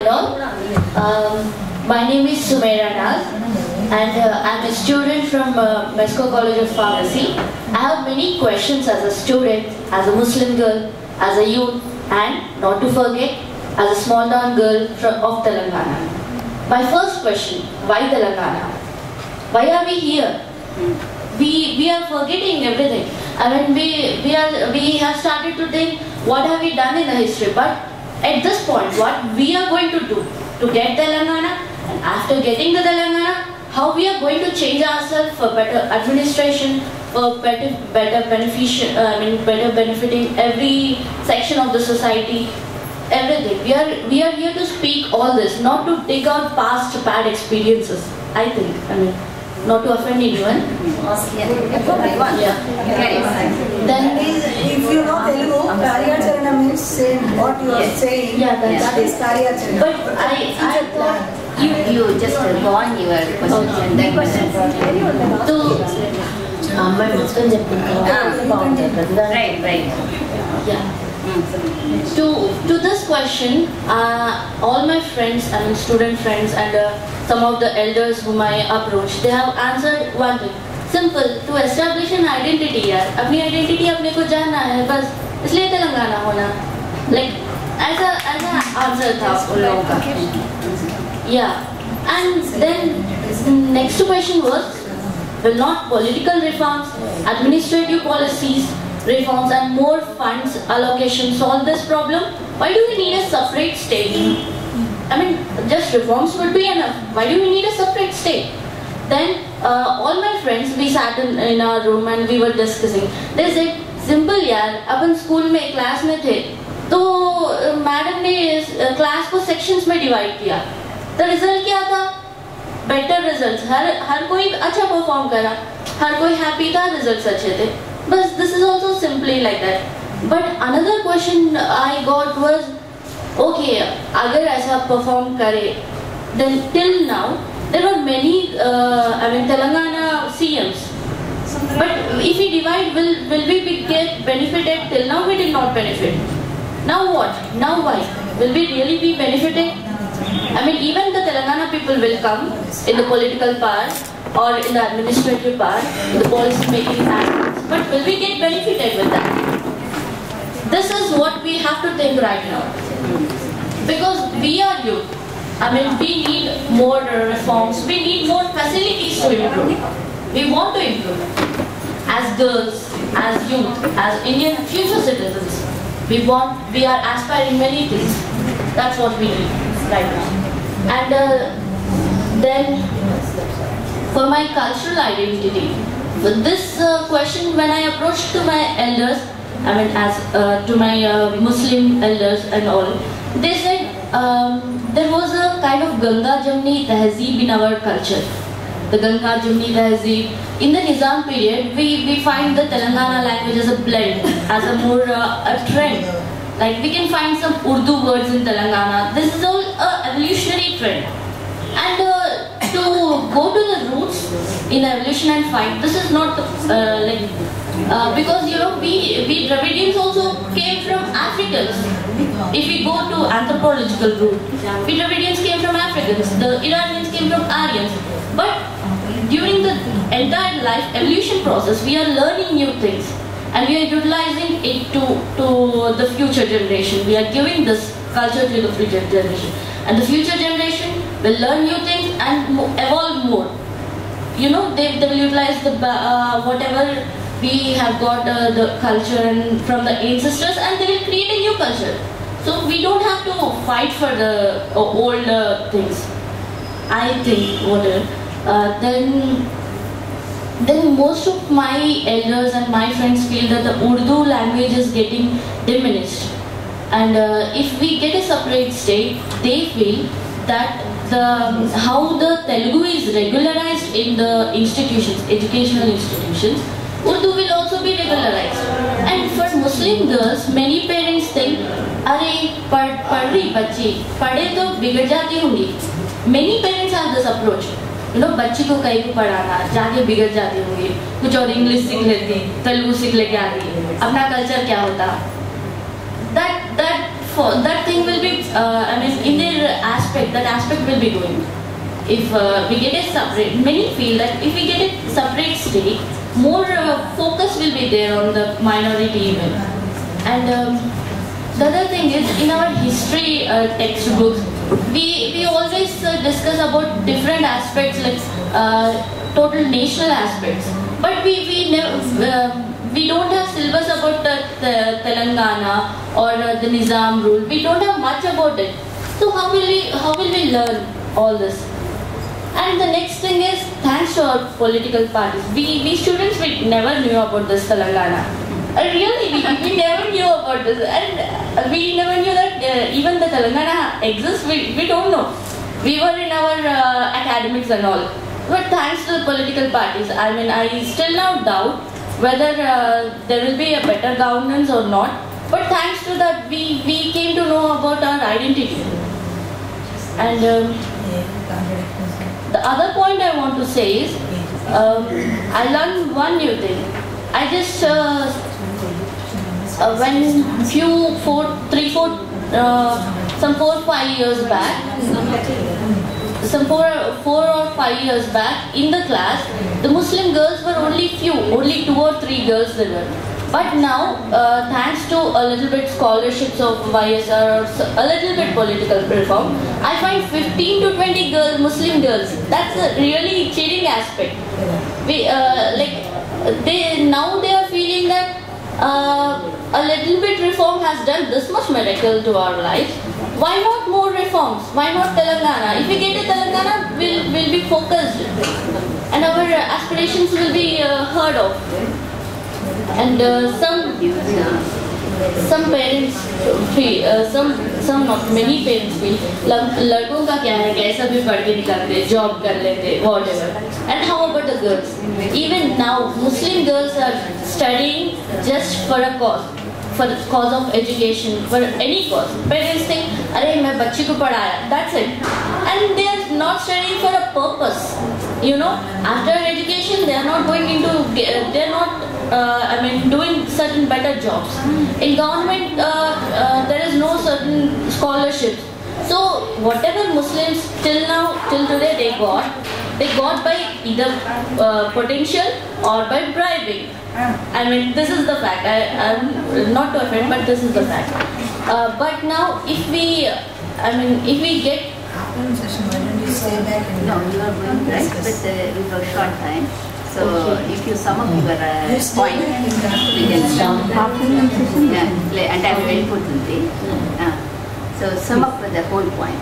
all. My name is Sumaira Naz, and I'm a student from Mesco College of Pharmacy. I have many questions as a student, as a Muslim girl, as a youth, and not to forget, as a small town girl of Telangana. My first question: why Telangana? Why are we here? We are forgetting everything. I mean, we have started to think what have we done in the history, but at this point, what we are going to do to get Telangana, and after getting the Telangana, how we are going to change ourselves for better administration, for better benefiting every section of the society, everything. We are here to speak all this, not to dig out past bad experiences. I think. I mean, not to offend anyone. Yeah. Then, if you know Telugu, Karyacharana means saying what you are saying. Yeah, that is Karyacharana. But I thought You just go on your questions and then questions. Right. Yeah. To this question, all my friends, I mean student friends and some of the elders whom I approached, they have answered one thing. Simple, to establish an identity यार, अपनी identity अपने को जानना है बस, इसलिए तेलंगाना होना. Like ऐसा answer था उन लोगों का. Yeah. And then next question was, will not political reforms, administrative policies, reforms and more funds allocation solve this problem? Why do we need a separate state? I mean, just reforms would be enough. Why do we need a separate state? Then all my friends, we sat in our room and we were discussing. They said, simple यार, अपन school में class में थे, तो madam ने class को sections में divide किया. तो रिजल्ट क्या था? Better results. हर कोई अच्छा परफॉर्म करा, हर कोई हैप्पी था, रिजल्ट्स अच्छे थे. बस this is also simply like that. But another question I got was, okay अगर ऐसा परफॉर्म करे, then till now there are many I mean Telangana CMs. But if we divide, will we get benefited? Till now we did not benefit. Now what? Now why? Will we really be benefited? I mean, even the Telangana people will come in the political power or in the administrative power, in the policy making aspects. But will we get benefited with that? This is what we have to think right now. Because we are youth. I mean, we need more reforms. We need more facilities to improve. We want to improve. As girls, as youth, as Indian future citizens, we are aspiring many things. That's what we need right now. And then for my cultural identity, with this question, when I approached to my elders, I mean to my Muslim elders and all, they said there was a kind of Ganga Jamni Tehzeeb in our culture. The Ganga Jamni Tehzeeb. In the Nizam period, we find the Telangana language as a blend, as a more a trend. Like we can find some Urdu words in Telangana. This is all an evolutionary trend. And to go to the roots in evolution and find, this is not because we Dravidians also came from Africans. If we go to anthropological root, we Dravidians came from Africans. The Iranians came from Aryans. But during the entire life evolution process, we are learning new things. And we are utilizing it to the future generation. We are giving this culture to the future generation. And the future generation will learn new things and evolve more. You know, they will utilize the whatever we have got the culture and from the ancestors, and they will create a new culture. So we don't have to fight for the old things. I think whatever. Then most of my elders and my friends feel that the Urdu language is getting diminished. And if we get a separate state, they feel that how the Telugu is regularized in the institutions, educational institutions, Urdu will also be regularized. And for Muslim girls, many parents think, "Arey, pad rahi bachchi, pade to bigad jati hongi." Many parents have this approach. बच्ची को कहीं को पढ़ाना, जाके बिगड़ जाती होंगी, कुछ और इंग्लिश सीख लेती, तेलुगु सीख लेके आती, अपना कल्चर क्या होता. That thing will be, I mean, in their that aspect will be going. If we get a separate, many feel that if we get a separate state, more focus will be there on the minority even. And the other thing is, in our history textbooks, we always discuss about different aspects like total national aspects, but we never. We don't have syllabus about the Telangana or the Nizam rule. We don't have much about it. So how will we learn all this? And the next thing is, thanks to our political parties, we students, we never knew about this Telangana. Really, we never knew about this, and we never knew that even the Telangana exists. We don't know. We were in our academics and all. But thanks to the political parties, I mean, I still now doubt whether there will be a better governance or not. But thanks to that, we came to know about our identity. And the other point I want to say is, I learned one new thing. I just when some 4 or 5 years back, some 4 or 5 years back in the class, the Muslim girls were only 2 or 3 girls there were. But now, thanks to a little bit scholarships of YSR or a little bit political reform, I find 15 to 20 Muslim girls. That's a really cheating aspect. Now they are feeling that a little bit reform has done this much miracle to our lives. Why not more reforms? Why not Telangana? If we get a Telangana, we'll be focused, and our aspirations will be heard of. And some parents feel, some not many parents feel, लड़कों का क्या है, कैसा भी पढ़ के निकलते, job कर लेते, whatever. And how about the girls? Even now, Muslim girls are studying just for a cause of education, for any cause. Parents think, अरे मैं बच्ची को पढ़ाया, that's it. And they are not studying for a purpose. You know, after education, they are not going into, they are not, doing certain better jobs. In government, there is no certain scholarships. So whatever Muslims till today they got by either potential or by bribing. I mean, this is the fact. I'm not to offend, but this is the fact. But now, if we get Stay back and no, you are going right, but with a short time. So okay. If you sum up your point, we can start. And I will put it. So sum up the whole point.